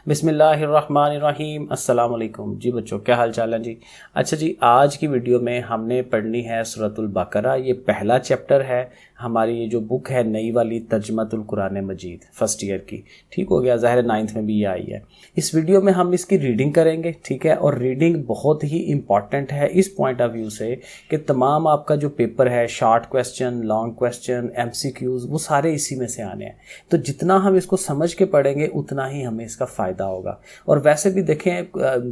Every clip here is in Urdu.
بسم اللہ الرحمن الرحیم۔ السلام علیکم جی بچوں، کیا حال چال ہے جی؟ اچھا جی، آج کی ویڈیو میں ہم نے پڑھنی ہے سورۃ البقرہ۔ یہ پہلا چیپٹر ہے ہماری، یہ جو بک ہے نئی والی ترجمۃ القرآن مجید فرسٹ ایئر کی، ٹھیک ہو گیا، ظاہر 9th میں بھی یہ آئی ہے۔ اس ویڈیو میں ہم اس کی ریڈنگ کریں گے، ٹھیک ہے، اور ریڈنگ بہت ہی امپورٹنٹ ہے اس پوائنٹ آف ویو سے کہ تمام آپ کا جو پیپر ہے، short question, long question, MCQs، وہ سارے اسی میں سے آنے ہیں۔ تو جتنا ہم اس کو سمجھ کے پڑھیں گے اتنا ہی ہمیں اس کا فائدہ ہوگا۔ اور ویسے بھی دیکھیں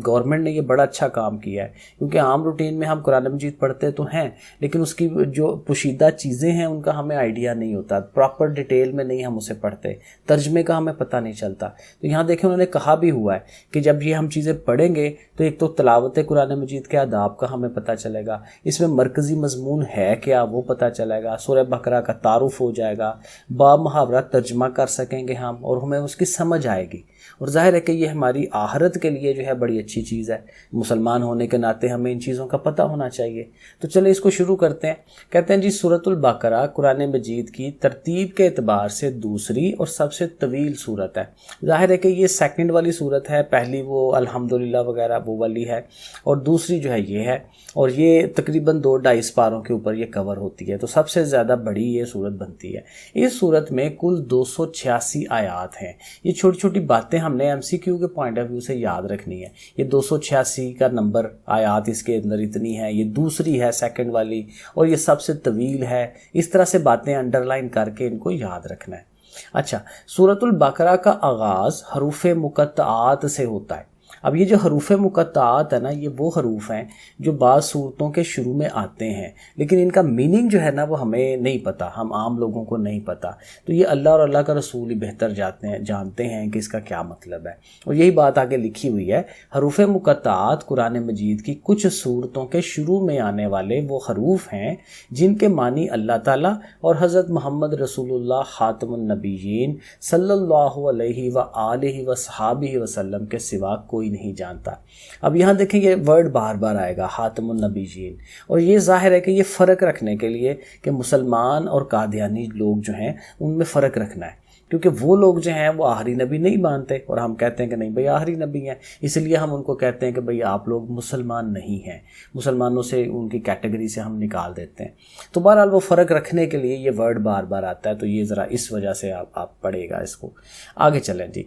گورنمنٹ نے یہ بڑا اچھا کام کیا ہے، کیونکہ عام روٹین میں ہم قرآن مجید پڑھتے تو ہیں لیکن اس کی جو پوشیدہ چیزیں ہیں ان کا ہمیں آئیڈیا نہیں ہوتا، پراپر ڈیٹیل میں نہیں ہم اسے پڑھتے، ترجمے کا ہمیں پتہ نہیں چلتا۔ تو یہاں دیکھیں انہوں نے کہا بھی ہوا ہے کہ جب یہ ہم چیزیں پڑھیں گے تو ایک تو تلاوت قرآن مجید کے آداب کا ہمیں پتہ چلے گا، اس میں مرکزی مضمون ہے کیا وہ پتہ چلے گا، سورہ بقرہ کا تعارف ہو جائے گا، با محاورہ ترجمہ کر سکیں گے ہم اور ہمیں اس کی سمجھ آئے گی۔ اور ظاہر ہے کہ یہ ہماری آخرت کے لیے جو ہے بڑی اچھی چیز ہے، مسلمان ہونے کے ناطے ہمیں ان چیزوں کا پتہ ہونا چاہیے۔ تو چلیں اس کو شروع کرتے ہیں۔ کہتے ہیں جی سورۃ البقرہ قرآن مجید کی ترتیب کے اعتبار سے دوسری اور سب سے طویل سورت ہے۔ ظاہر ہے کہ یہ سیکنڈ والی سورت ہے، پہلی وہ الحمدللہ وغیرہ وہ والی ہے، اور دوسری جو ہے یہ ہے، اور یہ تقریباً 2-2.5 پاروں کے اوپر یہ کور ہوتی ہے، تو سب سے زیادہ بڑی یہ سورت بنتی ہے۔ اس سورت میں کل 286 آیات ہیں۔ یہ چھوٹی چھوٹی باتیں ہم نے MCQ کے پوائنٹ آف ویو سے یاد رکھنی ہے۔ یہ 286 کا نمبر آیات اس کے اندر اتنی ہے، یہ دوسری ہے سیکنڈ والی، اور یہ سب سے طویل ہے۔ اس طرح سے باتیں انڈر لائن کر کے ان کو یاد رکھنا ہے۔ اچھا، سورۃ البقرہ کا آغاز حروف مقطعات سے ہوتا ہے۔ اب یہ جو حروف مقطعات ہے نا، یہ وہ حروف ہیں جو بعض صورتوں کے شروع میں آتے ہیں لیکن ان کا میننگ جو ہے نا وہ ہمیں نہیں پتا، ہم عام لوگوں کو نہیں پتا۔ تو یہ اللہ اور اللہ کا رسول ہی بہتر جانتے ہیں کہ اس کا کیا مطلب ہے، اور یہی بات آگے لکھی ہوئی ہے۔ حروف مقطعات قرآن مجید کی کچھ صورتوں کے شروع میں آنے والے وہ حروف ہیں جن کے معنی اللہ تعالیٰ اور حضرت محمد رسول اللہ خاتم النبیین صلی اللہ علیہ وآلہ وصحابہ وسلم کے سوا کوئی نہیں جانتا۔ اب یہاں دیکھیں یہ ورڈ بار بار آئے گا، خاتم النبیین، اور یہ ظاہر ہے کہ یہ فرق رکھنے کے لیے کہ مسلمان اور قادیانی لوگ جو ہیں ان میں فرق رکھنا ہے، کیونکہ وہ لوگ جو ہیں وہ آخری نبی نہیں مانتے اور ہم کہتے ہیں کہ نہیں بھئی آخری نبی ہیں، اس لیے ہم ان کو کہتے ہیں کہ بھئی آپ لوگ مسلمان نہیں ہیں، مسلمانوں سے ان کی کیٹیگری سے ہم نکال دیتے ہیں۔ تو بہرحال وہ فرق رکھنے کے لیے یہ ورڈ بار بار آتا ہے، تو یہ ذرا اس وجہ سے آپ پڑھے گا اس کو۔ آگے چلیں جی،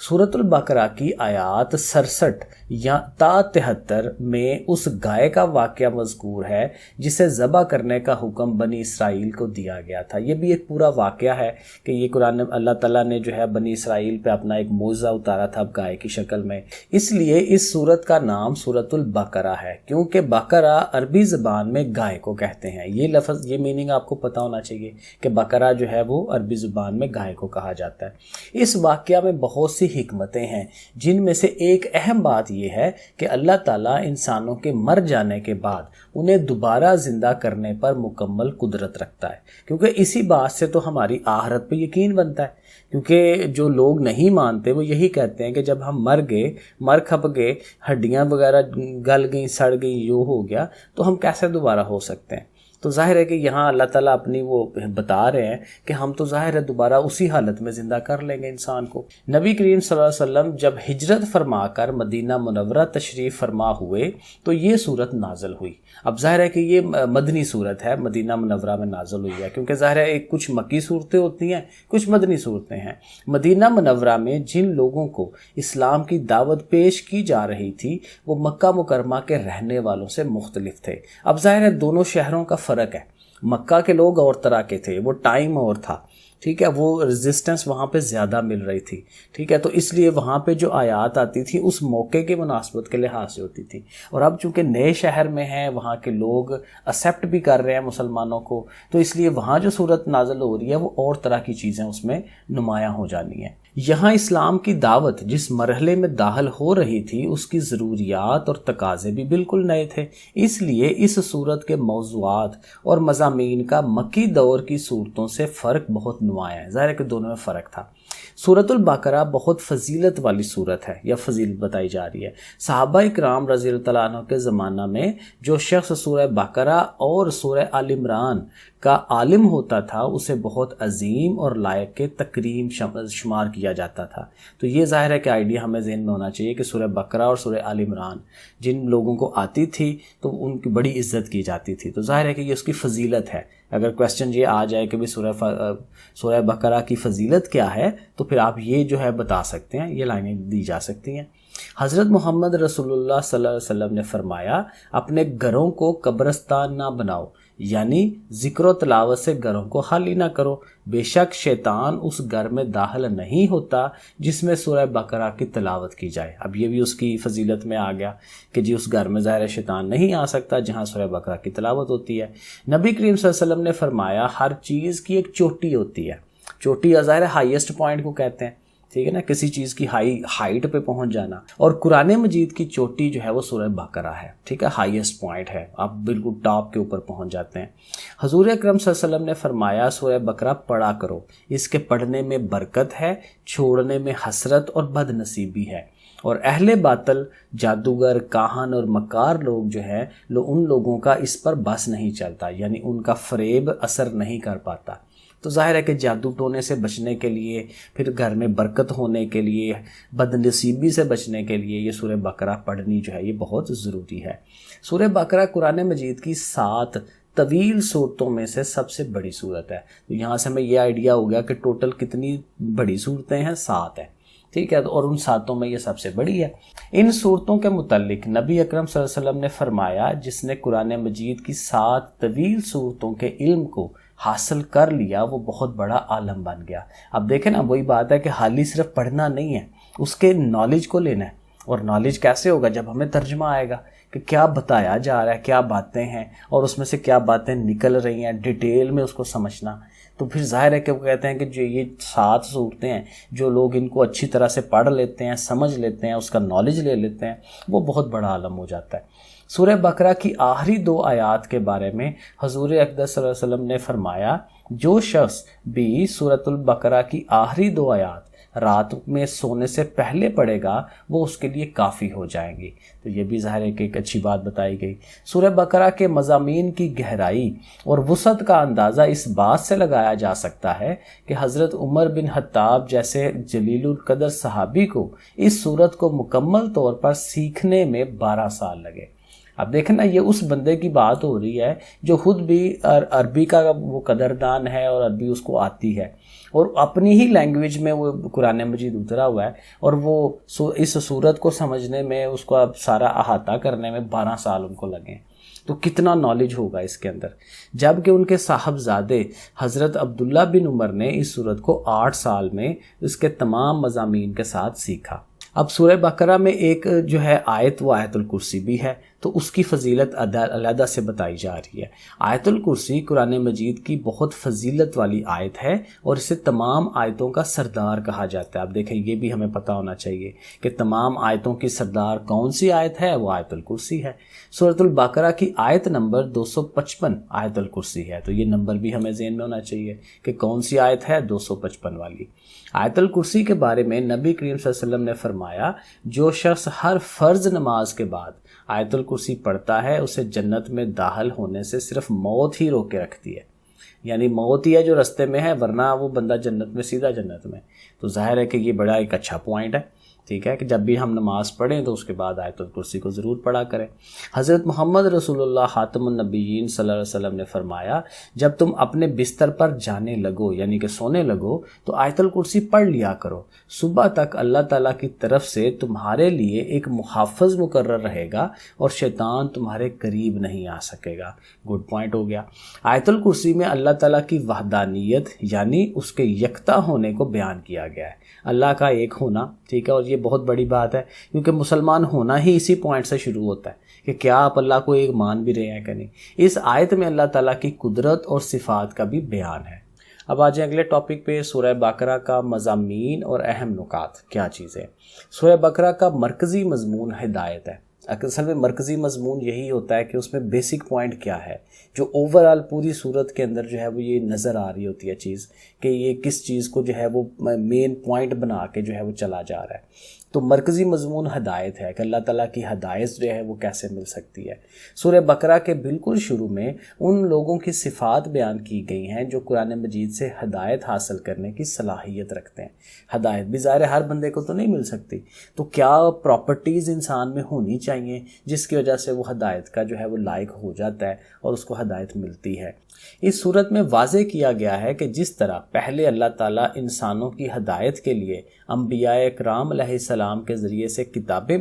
سورۃ البقرہ کی آیات 67 یا تا 73 میں اس گائے کا واقعہ مذکور ہے جسے ذبح کرنے کا حکم بنی اسرائیل کو دیا گیا تھا۔ یہ بھی ایک پورا واقعہ ہے کہ یہ قرآن اللہ تعالیٰ نے جو ہے بنی اسرائیل پہ اپنا ایک معجزہ اتارا تھا گائے کی شکل میں، اس لیے اس سورت کا نام سورۃ البقرہ ہے، کیونکہ بقرہ عربی زبان میں گائے کو کہتے ہیں۔ یہ لفظ، یہ میننگ آپ کو پتہ ہونا چاہیے کہ بقرہ جو ہے وہ عربی زبان میں گائے کو کہا جاتا ہے۔ اس واقعہ میں بہت سی حکمتیں ہیں، جن میں سے ایک اہم بات یہ ہے کہ اللہ تعالیٰ انسانوں کے مر جانے کے بعد انہیں دوبارہ زندہ کرنے پر مکمل قدرت رکھتا ہے، کیونکہ اسی بات سے تو ہماری آخرت پہ یقین بنتا ہے۔ کیونکہ جو لوگ نہیں مانتے وہ یہی کہتے ہیں کہ جب ہم مر کھپ گئے، ہڈیاں وغیرہ گل گئیں، سڑ گئیں، یوں ہو گیا، تو ہم کیسے دوبارہ ہو سکتے ہیں؟ تو ظاہر ہے کہ یہاں اللہ تعالیٰ اپنی وہ بتا رہے ہیں کہ ہم تو ظاہر ہے دوبارہ اسی حالت میں زندہ کر لیں گے انسان کو۔ نبی کریم صلی اللہ علیہ وسلم جب ہجرت فرما کر مدینہ منورہ تشریف فرما ہوئے تو یہ صورت نازل ہوئی۔ اب ظاہر ہے کہ یہ مدنی صورت ہے، مدینہ منورہ میں نازل ہوئی ہے، کیونکہ ظاہر ہے کچھ مکی صورتیں ہوتی ہیں، کچھ مدنی صورتیں ہیں۔ مدینہ منورہ میں جن لوگوں کو اسلام کی دعوت پیش کی جا رہی تھی وہ مکہ مکرمہ کے رہنے والوں سے مختلف تھے۔ اب ظاہر ہے دونوں شہروں کا فرق ہے، مکہ کے لوگ اور طرح کے تھے، وہ ٹائم اور تھا، ٹھیک ہے، وہ ریزسٹنس وہاں پہ زیادہ مل رہی تھی، ٹھیک ہے، تو اس لیے وہاں پہ جو آیات آتی تھی اس موقع کے مناسبت کے لحاظ سے ہوتی تھی۔ اور اب چونکہ نئے شہر میں ہیں، وہاں کے لوگ ایکسیپٹ بھی کر رہے ہیں مسلمانوں کو، تو اس لیے وہاں جو صورت نازل ہو رہی ہے وہ اور طرح کی چیزیں اس میں نمایاں ہو جانی ہیں۔ یہاں اسلام کی دعوت جس مرحلے میں داخل ہو رہی تھی اس کی ضروریات اور تقاضے بھی بالکل نئے تھے، اس لیے اس صورت کے موضوعات اور مضامین کا مکی دور کی صورتوں سے فرق بہت نمایاں ہے۔ ظاہر ہے کہ دونوں میں فرق تھا۔ سورۃ البقرہ بہت فضیلت والی سورت ہے یا فضیلت بتائی جا رہی ہے۔ صحابہ اکرام رضی اللہ عنہ کے زمانہ میں جو شخص سورہ بقرہ اور سورہ آل عمران کا عالم ہوتا تھا اسے بہت عظیم اور لائق کے تکریم شمار کیا جاتا تھا۔ تو یہ ظاہر ہے کہ آئیڈیا ہمیں ذہن میں ہونا چاہیے کہ سورہ بقرہ اور سورہ آل عمران جن لوگوں کو آتی تھی تو ان کی بڑی عزت کی جاتی تھی، تو ظاہر ہے کہ یہ اس کی فضیلت ہے۔ اگر کویسچن یہ آ جائے کہ بھی سورہ بقرہ کی فضیلت کیا ہے تو پھر آپ یہ جو ہے بتا سکتے ہیں، یہ لائنیں دی جا سکتی ہیں۔ حضرت محمد رسول اللہ صلی اللہ علیہ وسلم نے فرمایا، اپنے گھروں کو قبرستان نہ بناؤ، یعنی ذکر و تلاوت سے گھروں کو خالی نہ کرو، بے شک شیطان اس گھر میں داخل نہیں ہوتا جس میں سورہ بقرہ کی تلاوت کی جائے۔ اب یہ بھی اس کی فضیلت میں آ گیا کہ جی اس گھر میں ظاہر شیطان نہیں آ سکتا جہاں سورہ بقرہ کی تلاوت ہوتی ہے۔ نبی کریم صلی اللہ علیہ وسلم نے فرمایا، ہر چیز کی ایک چوٹی ہوتی ہے، چوٹی ظاہر ہائیسٹ پوائنٹ کو کہتے ہیں، ٹھیک ہے نا، کسی چیز کی ہائٹ پہ پہنچ جانا، اور قرآن مجید کی چوٹی جو ہے وہ سورہ بقرہ ہے، ٹھیک ہے، ہائیسٹ پوائنٹ ہے، آپ بالکل ٹاپ کے اوپر پہنچ جاتے ہیں۔ حضور اکرم صلی اللہ علیہ وسلم نے فرمایا، سورہ بقرہ پڑھا کرو، اس کے پڑھنے میں برکت ہے، چھوڑنے میں حسرت اور بد نصیبی ہے، اور اہل باطل، جادوگر، کاہن اور مکار لوگ جو ہیں ان لوگوں کا اس پر بس نہیں چلتا، یعنی ان کا فریب اثر نہیں کر پاتا۔ تو ظاہر ہے کہ جادو ٹونے سے بچنے کے لیے، پھر گھر میں برکت ہونے کے لیے، بد نصیبی سے بچنے کے لیے یہ سورہ بقرہ پڑھنی جو ہے یہ بہت ضروری ہے۔ سورہ بقرہ قرآن مجید کی 7 طویل صورتوں میں سے سب سے بڑی صورت ہے۔ تو یہاں سے ہمیں یہ آئیڈیا ہو گیا کہ ٹوٹل کتنی بڑی صورتیں ہیں، 7 ہیں، ٹھیک ہے، اور ان 7 میں یہ سب سے بڑی ہے۔ ان صورتوں کے متعلق نبی اکرم صلی اللہ علیہ وسلم نے فرمایا، جس نے قرآن مجید کی 7 طویل صورتوں کے علم کو حاصل کر لیا وہ بہت بڑا عالم بن گیا۔ اب دیکھیں نا، وہی بات ہے کہ حالی صرف پڑھنا نہیں ہے، اس کے نالج کو لینا ہے، اور نالج کیسے ہوگا؟ جب ہمیں ترجمہ آئے گا کہ کیا بتایا جا رہا ہے، کیا باتیں ہیں، اور اس میں سے کیا باتیں نکل رہی ہیں، ڈیٹیل میں اس کو سمجھنا، تو پھر ظاہر ہے کہ وہ کہتے ہیں کہ جو یہ 7 صورتیں ہیں، جو لوگ ان کو اچھی طرح سے پڑھ لیتے ہیں، سمجھ لیتے ہیں، اس کا نالج لے لیتے ہیں، وہ بہت بڑا عالم ہو جاتا ہے۔ سورہ بقرہ کی آخری 2 آیات کے بارے میں حضور اقدس صلی اللہ علیہ وسلم نے فرمایا، جو شخص بھی سورۃ البقرہ کی آخری 2 آیات رات میں سونے سے پہلے پڑھے گا وہ اس کے لیے کافی ہو جائیں گی۔ تو یہ بھی ظاہر ہے کہ ایک اچھی بات بتائی گئی۔ سورہ بقرہ کے مضامین کی گہرائی اور وسعت کا اندازہ اس بات سے لگایا جا سکتا ہے کہ حضرت عمر بن خطاب جیسے جلیل القدر صحابی کو اس سورت کو مکمل طور پر سیکھنے میں 12 سال لگے۔ اب دیکھیں نا، یہ اس بندے کی بات ہو رہی ہے جو خود بھی عربی کا وہ قدردان ہے اور عربی اس کو آتی ہے، اور اپنی ہی لینگویج میں وہ قرآن مجید اترا ہوا ہے، اور وہ اس صورت کو سمجھنے میں، اس کو اب سارا احاطہ کرنے میں 12 سال ان کو لگے۔ تو کتنا نالج ہوگا اس کے اندر، جبکہ ان کے صاحبزادے حضرت عبداللہ بن عمر نے اس صورت کو 8 سال میں اس کے تمام مضامین کے ساتھ سیکھا۔ اب سورہ بقرہ میں ایک جو ہے آیت، وہ آیت الکرسی بھی ہے، تو اس کی فضیلت علیحدہ سے بتائی جا رہی ہے۔ آیت الکرسی قرآن مجید کی بہت فضیلت والی آیت ہے، اور اسے تمام آیتوں کا سردار کہا جاتا ہے۔ اب دیکھیں، یہ بھی ہمیں پتہ ہونا چاہیے کہ تمام آیتوں کی سردار کون سی آیت ہے، وہ آیت الکرسی ہے۔ سورۃ البقرہ کی آیت نمبر 255 آیت الکرسی ہے، تو یہ نمبر بھی ہمیں ذہن میں ہونا چاہیے کہ کون سی آیت ہے، 255 والی۔ آیت الکرسی کے بارے میں نبی کریم صلی اللہ علیہ وسلم نے فرمایا، جو شخص ہر فرض نماز کے بعد آیت الکرسی پڑھتا ہے اسے جنت میں داخل ہونے سے صرف موت ہی روک کے رکھتی ہے، یعنی موت ہی ہے جو رستے میں ہے، ورنہ وہ بندہ جنت میں، سیدھا جنت میں۔ تو ظاہر ہے کہ یہ بڑا ایک اچھا پوائنٹ ہے، ٹھیک ہے، کہ جب بھی ہم نماز پڑھیں تو اس کے بعد آیت الکرسی کو ضرور پڑھا کریں۔ حضرت محمد رسول اللہ خاتم النبیین صلی اللہ علیہ وسلم نے فرمایا، جب تم اپنے بستر پر جانے لگو، یعنی کہ سونے لگو، تو آیت الکرسی پڑھ لیا کرو، صبح تک اللہ تعالیٰ کی طرف سے تمہارے لیے ایک محافظ مقرر رہے گا اور شیطان تمہارے قریب نہیں آ سکے گا۔ گڈ پوائنٹ ہو گیا۔ آیت الکرسی میں اللہ تعالیٰ کی وحدانیت یعنی اس کے یکتا ہونے کو بیان کیا گیا ہے، اللہ کا ایک ہونا، ٹھیک ہے، اور یہ بہت بڑی بات ہے کیونکہ مسلمان ہونا ہی اسی پوائنٹ سے شروع ہوتا ہے کہ کیا آپ اللہ کو ایک مان بھی رہے ہیں کہ نہیں۔ اس آیت میں اللہ تعالیٰ کی قدرت اور صفات کا بھی بیان ہے۔ اب آ جائیں اگلے ٹاپک پہ، سورہ بقرہ کا مضامین اور اہم نکات کیا چیزیں۔ سورہ بقرہ کا مرکزی مضمون ہدایت ہے۔ اصل میں مرکزی مضمون یہی ہوتا ہے کہ اس میں بیسک پوائنٹ کیا ہے، جو اوورآل پوری صورت کے اندر جو ہے وہ یہ نظر آ رہی ہوتی ہے چیز، کہ یہ کس چیز کو جو ہے وہ مین پوائنٹ بنا کے جو ہے وہ چلا جا رہا ہے۔ تو مرکزی مضمون ہدایت ہے کہ اللہ تعالیٰ کی ہدایت جو ہے وہ کیسے مل سکتی ہے۔ سورہ بقرہ کے بالکل شروع میں ان لوگوں کی صفات بیان کی گئی ہیں جو قرآن مجید سے ہدایت حاصل کرنے کی صلاحیت رکھتے ہیں۔ ہدایت بھی ظاہر ہر بندے کو تو نہیں مل سکتی، تو کیا پراپرٹیز انسان میں ہونی چاہیے جس کی وجہ سے وہ ہدایت کا جو ہے وہ لائق ہو جاتا ہے اور اس کو ہدایت ملتی ہے۔ اس صورت میں واضح کیا گیا ہے کہ جس طرح پہلے اللہ تعالیٰ انسانوں کی ہدایت کے لیے انبیاء اکرام علیہ السلام کے ذریعے سے کتابیں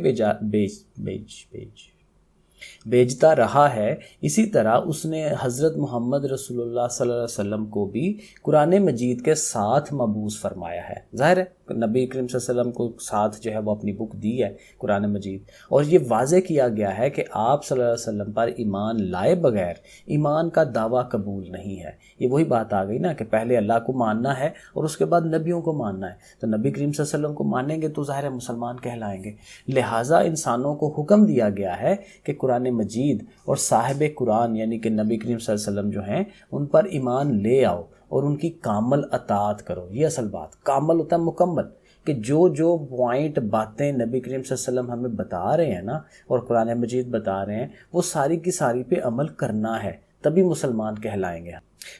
بھیجتا رہا ہے، اسی طرح اس نے حضرت محمد رسول اللہ صلی اللہ علیہ وسلم کو بھی قرآن مجید کے ساتھ مبعوث فرمایا ہے۔ ظاہر ہے نبی کریم صلی اللہ علیہ وسلم کو ساتھ جو ہے وہ اپنی بک دی ہے قرآن مجید، اور یہ واضح کیا گیا ہے کہ آپ صلی اللہ علیہ وسلم پر ایمان لائے بغیر ایمان کا دعویٰ قبول نہیں ہے۔ یہ وہی بات آ گئی نا کہ پہلے اللہ کو ماننا ہے اور اس کے بعد نبیوں کو ماننا ہے، تو نبی کریم صلی اللہ علیہ وسلم کو مانیں گے تو ظاہر ہے مسلمان کہلائیں گے۔ لہٰذا انسانوں کو حکم دیا گیا ہے کہ قرآن مجید اور صاحب قرآن یعنی کہ نبی کریم صلی اللہ علیہ وسلم جو ہیں ان پر ایمان لے آؤ اور ان کی کامل اطاعت کرو۔ یہ اصل بات، کامل ہوتا ہے مکمل، کہ جو پوائنٹ باتیں نبی کریم صلی اللہ علیہ وسلم ہمیں بتا رہے ہیں نا اور قرآن مجید بتا رہے ہیں وہ ساری کی ساری پہ عمل کرنا ہے، تبھی مسلمان کہلائیں گے۔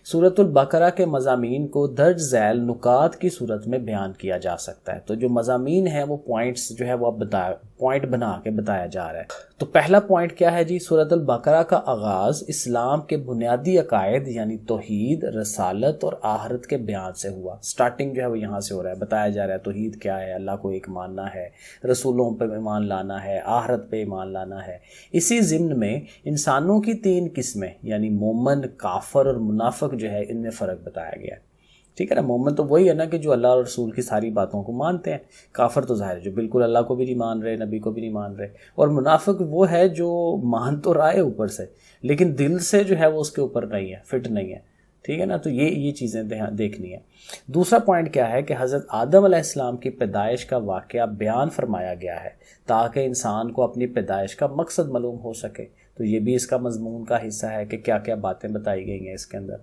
سورۃ البقرہ کے مضامین کو درج ذیل نکات کی صورت میں بیان کیا جا سکتا ہے۔ تو جو مضامین ہیں وہ پوائنٹس جو ہے وہ پوائنٹ بنا کے بتایا جا رہا ہے۔ تو پہلا پوائنٹ کیا ہے جی؟ سورۃ البقرہ کا آغاز اسلام کے بنیادی عقائد یعنی توحید، رسالت اور آخرت کے بیان سے ہوا۔ سٹارٹنگ جو ہے وہ یہاں سے ہو رہا ہے، بتایا جا رہا ہے توحید کیا ہے، اللہ کو ایک ماننا ہے، رسولوں پہ ایمان لانا ہے، آخرت پہ ایمان لانا ہے۔ اسی ضمن میں انسانوں کی 3 قسمیں یعنی مومن، کافر اور منافق جو ہے ان میں فرق بتایا گیا ہے۔ ٹھیک ہے نا، مومن تو وہی ہے نا کہ جو اللہ اور رسول کی ساری باتوں کو مانتے ہیں، کافر تو ظاہر ہے جو بالکل اللہ کو بھی نہیں مان رہے، نبی کو بھی نہیں مان رہے، اور منافق وہ ہے جو مان تو رہا ہے اوپر سے لیکن دل سے جو ہے وہ اس کے اوپر نہیں ہے، فٹ نہیں ہے۔ ٹھیک ہے نا، تو یہ چیزیں دیکھنی ہے۔ دوسرا پوائنٹ کیا ہے کہ حضرت آدم علیہ السلام کی پیدائش کا واقعہ بیان فرمایا گیا ہے تاکہ انسان کو اپنی پیدائش کا مقصد معلوم ہو سکے، تو یہ بھی اس کا مضمون کا حصہ ہے کہ کیا کیا باتیں بتائی گئی ہیں اس کے اندر۔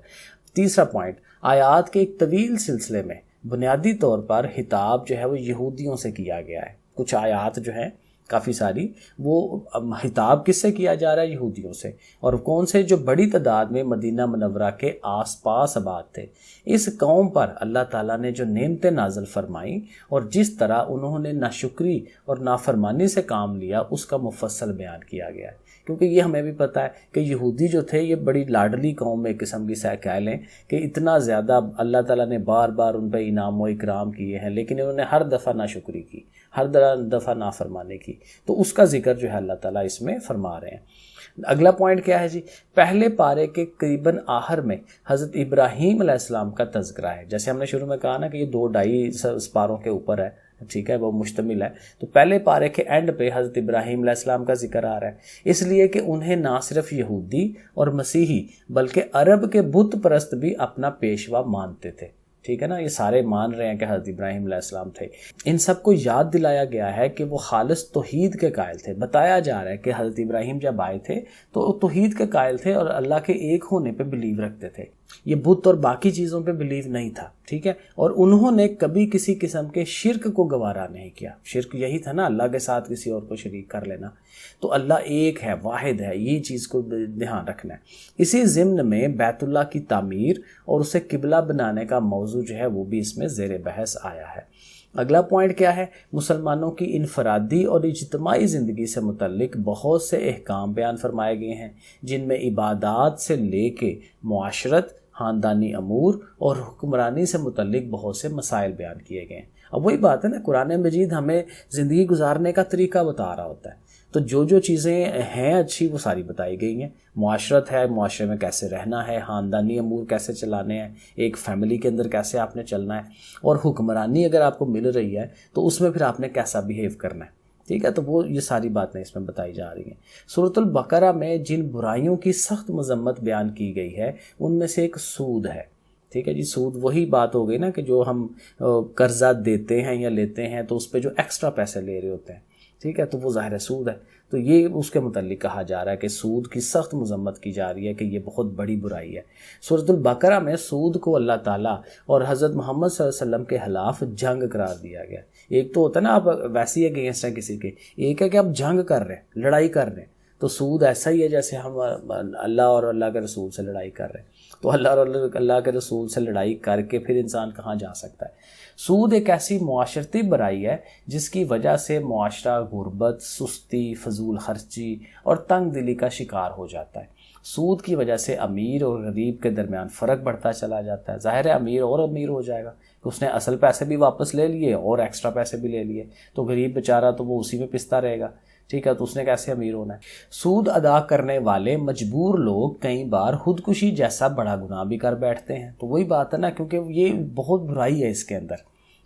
تیسرا پوائنٹ، آیات کے ایک طویل سلسلے میں بنیادی طور پر خطاب جو ہے وہ یہودیوں سے کیا گیا ہے۔ کچھ آیات جو ہیں کافی ساری وہ خطاب کس سے کیا جا رہا ہے؟ یہودیوں سے، اور کون سے؟ جو بڑی تعداد میں مدینہ منورہ کے آس پاس آباد تھے۔ اس قوم پر اللہ تعالیٰ نے جو نعمتیں نازل فرمائیں اور جس طرح انہوں نے ناشکری اور نافرمانی سے کام لیا اس کا مفصل بیان کیا گیا ہے، کیونکہ یہ ہمیں بھی پتہ ہے کہ یہودی جو تھے یہ بڑی لاڈلی قوم ایک قسم کی کہہ لیں کہ اتنا زیادہ اللہ تعالیٰ نے بار بار ان پہ انعام و اکرام کیے ہیں لیکن انہوں نے ہر دفعہ ناشکری کی، ہر دفعہ نافرمانی کی، تو اس کا ذکر جو ہے اللہ تعالیٰ اس میں فرما رہے ہیں۔ اگلا پوائنٹ کیا ہے جی؟ پہلے پارے کے قریباً آخر میں حضرت ابراہیم علیہ السلام کا تذکرہ ہے۔ جیسے ہم نے شروع میں کہا نا کہ یہ 2-2.5 پاروں کے اوپر ہے، ٹھیک ہے، وہ مشتمل ہے، تو پہلے پارے کے اینڈ پہ حضرت ابراہیم علیہ السلام کا ذکر آ رہا ہے، اس لیے کہ انہیں نہ صرف یہودی اور مسیحی بلکہ عرب کے بت پرست بھی اپنا پیشوا مانتے تھے۔ ٹھیک ہے نا، یہ سارے مان رہے ہیں کہ حضرت ابراہیم علیہ السلام تھے۔ ان سب کو یاد دلایا گیا ہے کہ وہ خالص توحید کے قائل تھے۔ بتایا جا رہا ہے کہ حضرت ابراہیم جب آئے تھے تو وہ توحید کے قائل تھے اور اللہ کے ایک ہونے پہ بلیو رکھتے تھے، یہ بت اور باقی چیزوں پہ بلیو نہیں تھا۔ ٹھیک ہے، اور انہوں نے کبھی کسی قسم کے شرک کو گوارا نہیں کیا۔ شرک یہی تھا نا، اللہ کے ساتھ کسی اور کو شریک کر لینا۔ تو اللہ ایک ہے، واحد ہے، یہ چیز کو دھیان رکھنا ہے۔ اسی ضمن میں بیت اللہ کی تعمیر اور اسے قبلہ بنانے کا موضوع جو ہے وہ بھی اس میں زیر بحث آیا ہے۔ اگلا پوائنٹ کیا ہے؟ مسلمانوں کی انفرادی اور اجتماعی زندگی سے متعلق بہت سے احکام بیان فرمائے گئے ہیں جن میں عبادات سے لے کے معاشرت، خاندانی امور اور حکمرانی سے متعلق بہت سے مسائل بیان کیے گئے ہیں۔ اب وہی بات ہے نا، قرآن مجید ہمیں زندگی گزارنے کا طریقہ بتا رہا ہوتا ہے، تو جو چیزیں ہیں اچھی وہ ساری بتائی گئی ہیں۔ معاشرت ہے، معاشرے میں کیسے رہنا ہے، خاندانی امور کیسے چلانے ہیں، ایک فیملی کے اندر کیسے آپ نے چلنا ہے، اور حکمرانی اگر آپ کو مل رہی ہے تو اس میں پھر آپ نے کیسا بیہیو کرنا ہے۔ ٹھیک ہے، تو وہ یہ ساری باتیں اس میں بتائی جا رہی ہیں۔ سورۃ البقرہ میں جن برائیوں کی سخت مذمت بیان کی گئی ہے ان میں سے ایک سود ہے۔ ٹھیک ہے جی، سود وہی بات ہو گئی نا کہ جو ہم قرضہ دیتے ہیں یا لیتے ہیں تو اس پہ جو ایکسٹرا پیسے لے رہے ہوتے ہیں، ٹھیک ہے، تو وہ ظاہر سود ہے. تو یہ اس کے متعلق کہا جا رہا ہے کہ سود کی سخت مذمت کی جا رہی ہے کہ یہ بہت بڑی برائی ہے. سورۃ البقرہ میں سود کو اللہ تعالیٰ اور حضرت محمد صلی اللہ علیہ وسلم کے خلاف جنگ قرار دیا گیا. ایک تو ہوتا ہے نا آپ ویسے ہی اگینسٹ ہیں کسی کے، ایک ہے کہ آپ جنگ کر رہے ہیں، لڑائی کر رہے ہیں. تو سود ایسا ہی ہے جیسے ہم اللہ اور اللہ کے رسول سے لڑائی کر رہے ہیں. تو اللہ اور اللہ کے رسول سے لڑائی کر کے پھر انسان کہاں جا سکتا ہے. سود ایک ایسی معاشرتی برائی ہے جس کی وجہ سے معاشرہ غربت، سستی، فضول خرچی اور تنگ دلی کا شکار ہو جاتا ہے. سود کی وجہ سے امیر اور غریب کے درمیان فرق بڑھتا چلا جاتا ہے. ظاہر ہے امیر اور امیر ہو جائے گا کہ اس نے اصل پیسے بھی واپس لے لیے اور ایکسٹرا پیسے بھی لے لیے، تو غریب بیچارہ تو وہ اسی میں پستا رہے گا. ٹھیک ہے، تو اس نے کیسے امیر ہونا ہے. سود ادا کرنے والے مجبور لوگ کئی بار خودکشی جیسا بڑا گناہ بھی کر بیٹھتے ہیں. تو وہی بات ہے نا، کیونکہ یہ بہت برائی ہے اس کے اندر.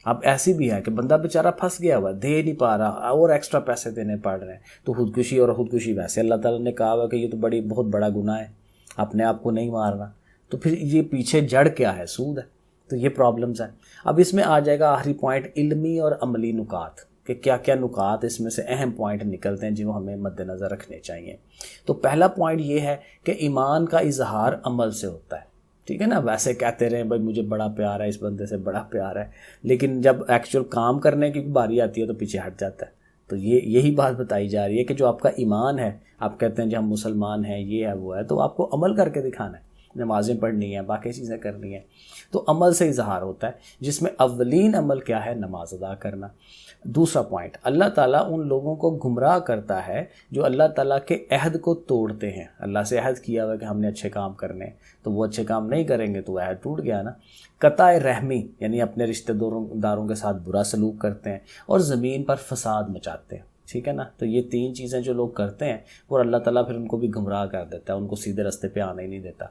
اب ایسی بھی ہے کہ بندہ بیچارہ پھنس گیا ہوا، دے نہیں پا رہا اور ایکسٹرا پیسے دینے پڑ رہے ہیں، تو خودکشی. اور خودکشی ویسے اللہ تعالیٰ نے کہا ہوا کہ یہ تو بہت بڑا گناہ ہے، اپنے آپ کو نہیں مارنا. تو پھر یہ پیچھے جڑ کیا ہے؟ سود ہے. تو یہ پرابلمز ہیں. اب اس میں آ جائے گا آخری پوائنٹ، علمی اور عملی نکات، کہ کیا کیا نکات اس میں سے اہم پوائنٹ نکلتے ہیں جو ہمیں مد نظر رکھنے چاہیے. تو پہلا پوائنٹ یہ ہے کہ ایمان کا اظہار عمل سے ہوتا ہے. ٹھیک ہے نا، ویسے کہتے رہے بھائی مجھے بڑا پیار ہے، اس بندے سے بڑا پیار ہے، لیکن جب ایکچوئل کام کرنے کی باری آتی ہے تو پیچھے ہٹ جاتا ہے. تو یہی بات بتائی جا رہی ہے کہ جو آپ کا ایمان ہے، آپ کہتے ہیں جب ہم مسلمان ہیں، یہ ہے وہ ہے، تو آپ کو عمل کر کے دکھانا ہے. نمازیں پڑھنی ہیں، باقی چیزیں کرنی ہیں، تو عمل سے اظہار ہوتا ہے، جس میں اولین عمل کیا ہے؟ نماز ادا کرنا. دوسرا پوائنٹ، اللہ تعالیٰ ان لوگوں کو گمراہ کرتا ہے جو اللہ تعالیٰ کے عہد کو توڑتے ہیں. اللہ سے عہد کیا ہوا کہ ہم نے اچھے کام کرنے، تو وہ اچھے کام نہیں کریں گے تو عہد ٹوٹ گیا نا. قطع رحمی، یعنی اپنے رشتہ داروں کے ساتھ برا سلوک کرتے ہیں اور زمین پر فساد مچاتے ہیں. ٹھیک ہے نا، تو یہ تین چیزیں جو لوگ کرتے ہیں اور اللہ تعالیٰ پھر ان کو بھی گمراہ کر دیتا ہے، ان کو سیدھے راستے پہ آنے ہی نہیں دیتا.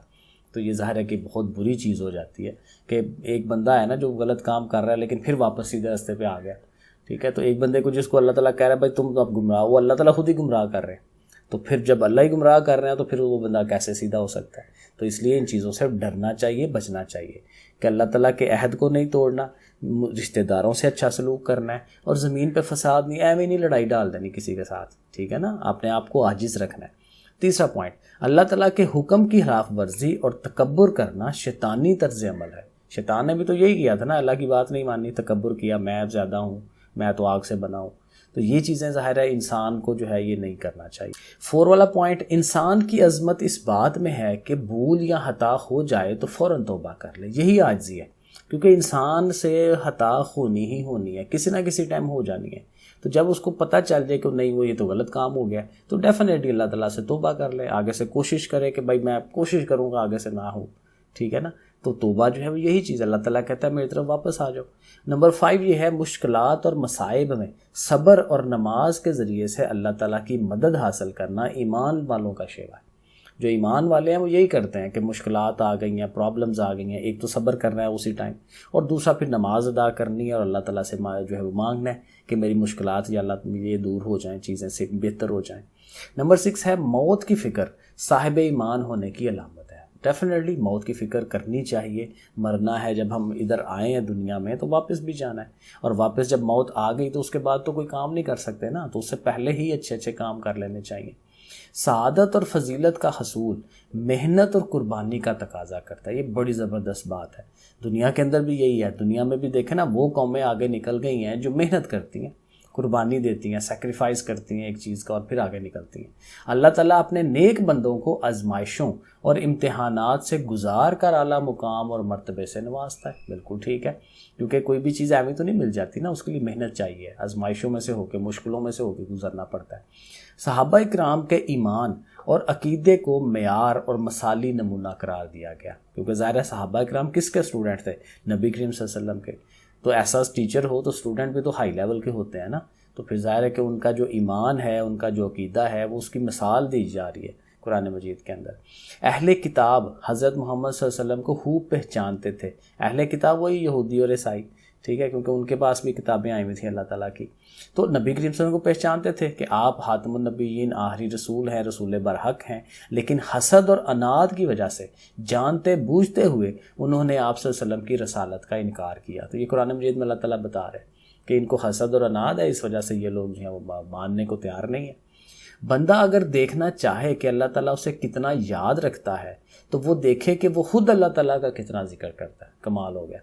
تو یہ ظاہر ہے کہ بہت بری چیز ہو جاتی ہے کہ ایک بندہ ہے نا جو غلط کام کر رہا ہے لیکن پھر واپس سیدھے راستے پہ آ گیا. ٹھیک ہے، تو ایک بندے کو جس کو اللہ تعالیٰ کہہ رہا ہے بھائی تم اب گمراہ، وہ اللہ تعالیٰ خود ہی گمراہ کر رہے ہیں. تو پھر جب اللہ ہی گمراہ کر رہے ہیں تو پھر وہ بندہ کیسے سیدھا ہو سکتا ہے؟ تو اس لیے ان چیزوں سے ڈرنا چاہیے، بچنا چاہیے کہ اللہ تعالیٰ کے عہد کو نہیں توڑنا، رشتہ داروں سے اچھا سلوک کرنا ہے اور زمین پہ فساد نہیں، ایویں نہیں لڑائی ڈال دینی کسی کے ساتھ. ٹھیک ہے نا، اپنے آپ کو عاجز رکھنا ہے. تیسرا پوائنٹ، اللہ تعالیٰ کے حکم کی خلاف ورزی اور تکبر کرنا شیطانی طرز عمل ہے. شیطان نے بھی تو یہی کیا تھا نا، اللہ کی بات نہیں مانی، تکبر کیا، میں زیادہ ہوں، میں تو آگ سے بنا ہوں. تو یہ چیزیں ظاہر ہے انسان کو جو ہے یہ نہیں کرنا چاہیے. 4 والا پوائنٹ، انسان کی عظمت اس بات میں ہے کہ بھول یا خطا ہو جائے تو فوراً توبہ کر لے. یہی عاجزی ہے، کیونکہ انسان سے خطا ہونی ہی ہونی ہے، کسی نہ کسی ٹائم ہو جانی ہے. تو جب اس کو پتہ چل جائے کہ نہیں وہ یہ تو غلط کام ہو گیا، تو ڈیفینیٹلی اللہ تعالیٰ سے توبہ کر لے، آگے سے کوشش کرے کہ بھائی میں کوشش کروں گا آگے سے نہ ہو. ٹھیک ہے نا، تو توبہ جو ہے وہ یہی چیز، اللہ تعالیٰ کہتا ہے میری طرف واپس آ جاؤ. نمبر 5 یہ ہے، مشکلات اور مصائب میں صبر اور نماز کے ذریعے سے اللہ تعالیٰ کی مدد حاصل کرنا ایمان والوں کا شیوا ہے. جو ایمان والے ہیں وہ یہی کرتے ہیں کہ مشکلات آ گئی ہیں، پرابلمز آ گئی ہیں، ایک تو صبر کرنا ہے اسی ٹائم، اور دوسرا پھر نماز ادا کرنی ہے اور اللہ تعالیٰ سے جو ہے وہ مانگنا ہے کہ میری مشکلات یا اللہ یہ دور ہو جائیں، چیزیں سے بہتر ہو جائیں. نمبر 6 ہے، موت کی فکر صاحب ایمان ہونے کی علامت ہے. ڈیفینیٹلی موت کی فکر کرنی چاہیے. مرنا ہے، جب ہم ادھر آئے ہیں دنیا میں تو واپس بھی جانا ہے، اور واپس جب موت آ گئی تو اس کے بعد تو کوئی کام نہیں کر سکتے نا، تو اس سے پہلے ہی اچھے کام کر لینے چاہیے. سعادت اور فضیلت کا حصول محنت اور قربانی کا تقاضا کرتا ہے. یہ بڑی زبردست بات ہے. دنیا کے اندر بھی یہی ہے. دنیا میں بھی دیکھیں نا، وہ قومیں آگے نکل گئی ہیں جو محنت کرتی ہیں، قربانی دیتی ہیں، سیکریفائز کرتی ہیں ایک چیز کا اور پھر آگے نکلتی ہیں. اللہ تعالیٰ اپنے نیک بندوں کو آزمائشوں اور امتحانات سے گزار کر اعلیٰ مقام اور مرتبے سے نوازتا ہے. بالکل ٹھیک ہے، کیونکہ کوئی بھی چیز ایویں تو نہیں مل جاتی نا، اس کے لیے محنت چاہیے، آزمائشوں میں سے ہو کے، مشکلوں میں سے ہو کے گزرنا پڑتا ہے. صحابہ کرام کے ایمان اور عقیدے کو معیار اور مثالی نمونہ قرار دیا گیا، کیونکہ ظاہر صحابہ کرام کس کے اسٹوڈنٹ تھے؟ نبی کریم صلی اللہ علیہ وسلم کے. تو ایسا ٹیچر ہو تو اسٹوڈنٹ بھی تو ہائی لیول کے ہوتے ہیں نا. تو پھر ظاہر ہے کہ ان کا جو ایمان ہے، ان کا جو عقیدہ ہے، وہ اس کی مثال دی جا رہی ہے قرآن مجید کے اندر. اہل کتاب حضرت محمد صلی اللہ علیہ وسلم کو خوب پہچانتے تھے. اہل کتاب وہی یہودی اور عیسائی، ٹھیک ہے، کیونکہ ان کے پاس بھی کتابیں آئی ہوئی تھیں اللہ تعالیٰ کی. تو نبی کریم صلی اللہ علیہ وسلم کو پہچانتے تھے کہ آپ خاتم النبیین، آخری رسول ہیں، رسول برحق ہیں، لیکن حسد اور اناد کی وجہ سے جانتے بوجھتے ہوئے انہوں نے آپ صلی اللہ علیہ وسلم کی رسالت کا انکار کیا. تو یہ قرآن مجید میں اللہ تعالیٰ بتا رہے ہیں کہ ان کو حسد اور اناد ہے، اس وجہ سے یہ لوگ جو ہیں وہ ماننے کو تیار نہیں ہے۔ بندہ اگر دیکھنا چاہے کہ اللہ تعالیٰ اسے کتنا یاد رکھتا ہے تو وہ دیکھے کہ وہ خود اللہ تعالیٰ کا کتنا ذکر کرتا ہے۔ کمال ہو گیا،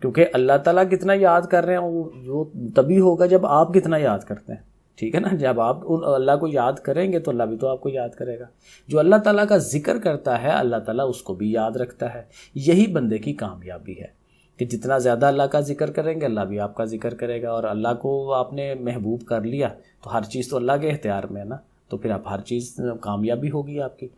کیونکہ اللہ تعالیٰ کتنا یاد کر رہے ہیں وہ تبھی ہوگا جب آپ کتنا یاد کرتے ہیں، ٹھیک ہے نا۔ جب آپ اللہ کو یاد کریں گے تو اللہ بھی تو آپ کو یاد کرے گا۔ جو اللہ تعالیٰ کا ذکر کرتا ہے اللہ تعالیٰ اس کو بھی یاد رکھتا ہے۔ یہی بندے کی کامیابی ہے کہ جتنا زیادہ اللہ کا ذکر کریں گے اللہ بھی آپ کا ذکر کرے گا، اور اللہ کو آپ نے محبوب کر لیا تو ہر چیز تو اللہ کے اختیار میں ہے نا، تو پھر آپ ہر چیز کامیابی ہوگی آپ کی۔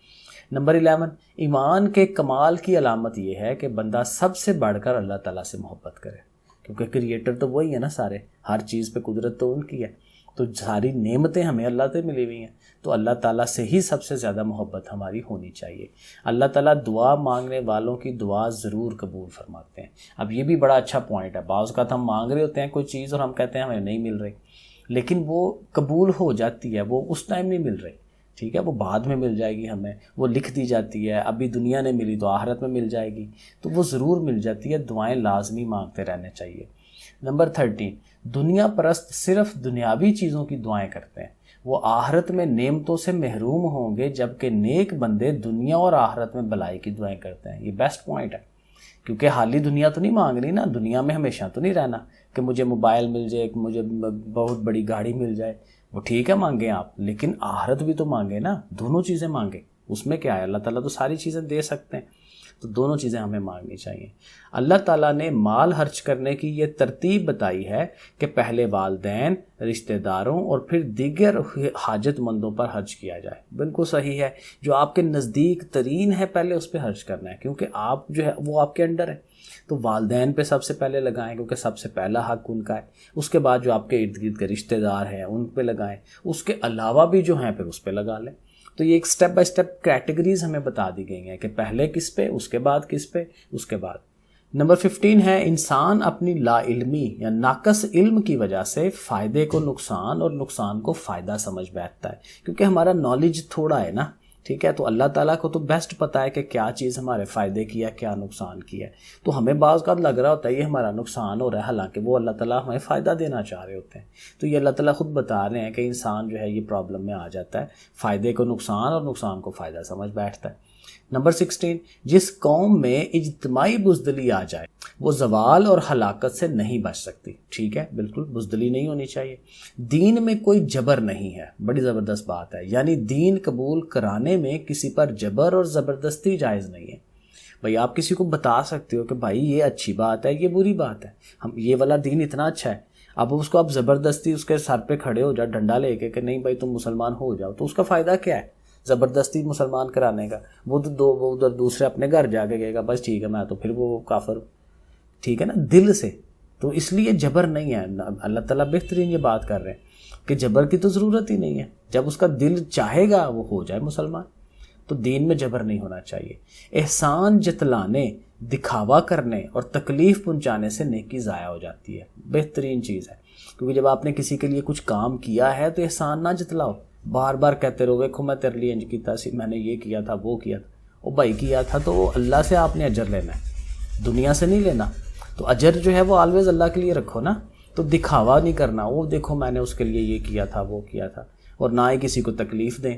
نمبر 11، ایمان کے کمال کی علامت یہ ہے کہ بندہ سب سے بڑھ کر اللہ تعالیٰ سے محبت کرے، کیونکہ کریٹر تو وہی ہے نا، سارے ہر چیز پہ قدرت تو ان کی ہے، تو ساری نعمتیں ہمیں اللہ سے ملی ہوئی ہیں، تو اللہ تعالیٰ سے ہی سب سے زیادہ محبت ہماری ہونی چاہیے۔ اللہ تعالیٰ دعا مانگنے والوں کی دعا ضرور قبول فرماتے ہیں۔ اب یہ بھی بڑا اچھا پوائنٹ ہے، بعض اوقات ہم مانگ رہے ہوتے ہیں کوئی چیز اور ہم کہتے ہیں ہمیں نہیں مل رہی، لیکن وہ قبول ہو جاتی ہے، وہ اس ٹائم نہیں مل رہی، ٹھیک ہے، وہ بعد میں مل جائے گی ہمیں، وہ لکھ دی جاتی ہے، ابھی دنیا نے ملی تو آخرت میں مل جائے گی، تو وہ ضرور مل جاتی ہے۔ دعائیں لازمی مانگتے رہنے چاہیے۔ نمبر 13، دنیا پرست صرف دنیاوی چیزوں کی دعائیں کرتے ہیں، وہ آخرت میں نعمتوں سے محروم ہوں گے، جبکہ نیک بندے دنیا اور آخرت میں بھلائی کی دعائیں کرتے ہیں۔ یہ بیسٹ پوائنٹ ہے، کیونکہ حالی دنیا تو نہیں مانگ رہی نا، دنیا میں ہمیشہ تو نہیں رہنا کہ مجھے موبائل مل جائے، مجھے بہت بڑی گاڑی مل جائے، وہ ٹھیک ہے مانگیں آپ، لیکن آخرت بھی تو مانگیں نا، دونوں چیزیں مانگیں، اس میں کیا ہے، اللہ تعالیٰ تو ساری چیزیں دے سکتے ہیں، تو دونوں چیزیں ہمیں مانگنی چاہیے۔ اللہ تعالیٰ نے مال خرچ کرنے کی یہ ترتیب بتائی ہے کہ پہلے والدین، رشتہ داروں اور پھر دیگر حاجت مندوں پر خرچ کیا جائے۔ بالکل صحیح ہے، جو آپ کے نزدیک ترین ہے پہلے اس پہ خرچ کرنا ہے، کیونکہ آپ جو ہے وہ آپ کے انڈر ہے، تو والدین پہ سب سے پہلے لگائیں کیونکہ سب سے پہلا حق ان کا ہے، اس کے بعد جو آپ کے ارد گرد کے رشتہ دار ہیں ان پہ لگائیں، اس کے علاوہ بھی جو ہیں پھر اس پہ لگا لیں۔ تو یہ ایک سٹیپ بائی سٹیپ کیٹیگریز ہمیں بتا دی گئی ہیں کہ پہلے کس پہ، اس کے بعد کس پہ، اس کے بعد۔ نمبر 15 ہے، انسان اپنی لا علمی یا ناقص علم کی وجہ سے فائدے کو نقصان اور نقصان کو فائدہ سمجھ بیٹھتا ہے، کیونکہ ہمارا نالج تھوڑا ہے نا، ٹھیک ہے، تو اللہ تعالیٰ کو تو بیسٹ پتہ ہے کہ کیا چیز ہمارے فائدے کی ہے، کیا نقصان کی ہے، تو ہمیں بعض اوقات لگ رہا ہوتا ہے یہ ہمارا نقصان ہو رہا ہے، حالانکہ وہ اللہ تعالیٰ ہمیں فائدہ دینا چاہ رہے ہوتے ہیں۔ تو یہ اللہ تعالیٰ خود بتا رہے ہیں کہ انسان جو ہے یہ پرابلم میں آ جاتا ہے، فائدے کو نقصان اور نقصان کو فائدہ سمجھ بیٹھتا ہے۔ نمبر 16، جس قوم میں اجتماعی بزدلی آ جائے وہ زوال اور ہلاکت سے نہیں بچ سکتی، ٹھیک ہے، بالکل بزدلی نہیں ہونی چاہیے۔ دین میں کوئی جبر نہیں ہے، بڑی زبردست بات ہے، یعنی دین قبول کرانے میں کسی پر جبر اور زبردستی جائز نہیں ہے۔ بھائی آپ کسی کو بتا سکتے ہو کہ بھائی یہ اچھی بات ہے، یہ بری بات ہے، ہم یہ والا دین اتنا اچھا ہے، اب اس کو آپ زبردستی اس کے سر پہ کھڑے ہو جاؤ ڈنڈا لے کے کہ نہیں بھائی تم مسلمان ہو جاؤ، تو اس کا فائدہ کیا ہے زبردستی مسلمان کرانے کا؟ وہ ادھر دوسرے اپنے گھر جا کے کہے گا بس ٹھیک ہے میں تو پھر وہ کافر، ٹھیک ہے نا، دل سے۔ تو اس لیے جبر نہیں ہے، اللہ تعالیٰ بہترین یہ بات کر رہے ہیں کہ جبر کی تو ضرورت ہی نہیں ہے، جب اس کا دل چاہے گا وہ ہو جائے مسلمان، تو دین میں جبر نہیں ہونا چاہیے۔ احسان جتلانے، دکھاوا کرنے اور تکلیف پہنچانے سے نیکی ضائع ہو جاتی ہے، بہترین چیز ہے، کیونکہ جب آپ نے کسی کے لیے کچھ کام کیا ہے تو احسان نہ جتلاؤ، بار بار کہتے رہو دیکھو میں تیرے لیے انج کیتا سی، میں نے یہ کیا تھا وہ کیا تھا، وہ بھائی کیا تھا تو وہ اللہ سے آپ نے اجر لینا ہے، دنیا سے نہیں لینا، تو اجر جو ہے وہ آلویز اللہ کے لیے رکھو نا، تو دکھاوا نہیں کرنا، وہ دیکھو میں نے اس کے لیے یہ کیا تھا وہ کیا تھا، اور نہ ہی کسی کو تکلیف دیں،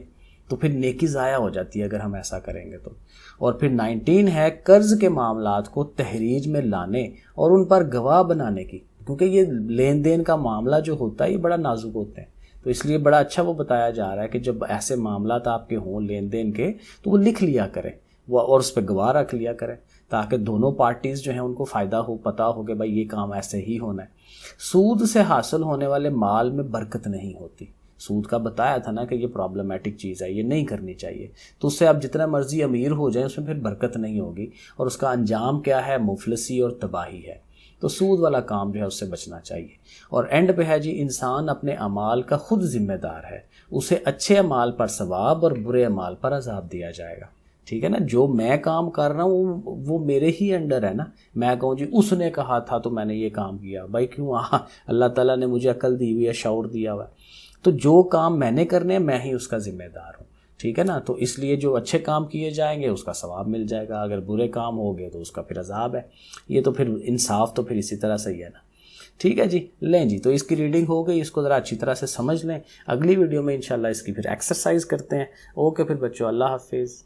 تو پھر نیکی ضائع ہو جاتی ہے اگر ہم ایسا کریں گے تو۔ اور پھر 19 ہے، قرض کے معاملات کو تحریج میں لانے اور ان پر گواہ بنانے کی، کیونکہ یہ لین دین کا معاملہ جو ہوتا ہے یہ بڑا نازک ہوتے ہیں، تو اس لیے بڑا اچھا وہ بتایا جا رہا ہے کہ جب ایسے معاملات آپ کے ہوں لین دین کے تو وہ لکھ لیا کریں وہ، اور اس پہ گواہ رکھ لیا کریں، تاکہ دونوں پارٹیز جو ہیں ان کو فائدہ ہو، پتہ ہو کہ بھائی یہ کام ایسے ہی ہونا ہے۔ سود سے حاصل ہونے والے مال میں برکت نہیں ہوتی، سود کا بتایا تھا نا کہ یہ پرابلمٹک چیز ہے، یہ نہیں کرنی چاہیے، تو اس سے آپ جتنا مرضی امیر ہو جائیں اس میں پھر برکت نہیں ہوگی، اور اس کا انجام کیا ہے، مفلسی اور تباہی ہے، تو سود والا کام جو ہے اس سے بچنا چاہیے۔ اور اینڈ پہ ہے جی، انسان اپنے اعمال کا خود ذمہ دار ہے، اسے اچھے اعمال پر ثواب اور برے اعمال پر عذاب دیا جائے گا، ٹھیک ہے نا، جو میں کام کر رہا ہوں وہ میرے ہی انڈر ہے نا، میں کہوں جی اس نے کہا تھا تو میں نے یہ کام کیا، بھائی کیوں، اللہ تعالیٰ نے مجھے عقل دی ہوئی ہے، شعور دیا ہوا ہے، تو جو کام میں نے کرنے ہیں میں ہی اس کا ذمہ دار ہوں، ٹھیک ہے نا، تو اس لیے جو اچھے کام کیے جائیں گے اس کا ثواب مل جائے گا، اگر برے کام ہو گئے تو اس کا پھر عذاب ہے، یہ تو پھر انصاف تو پھر اسی طرح سے ہی ہے نا۔ ٹھیک ہے جی، لیں جی، تو اس کی ریڈنگ ہو گئی، اس کو ذرا اچھی طرح سے سمجھ لیں، اگلی ویڈیو میں انشاءاللہ اس کی پھر ایکسرسائز کرتے ہیں۔ اوکے پھر بچوں، اللہ حافظ۔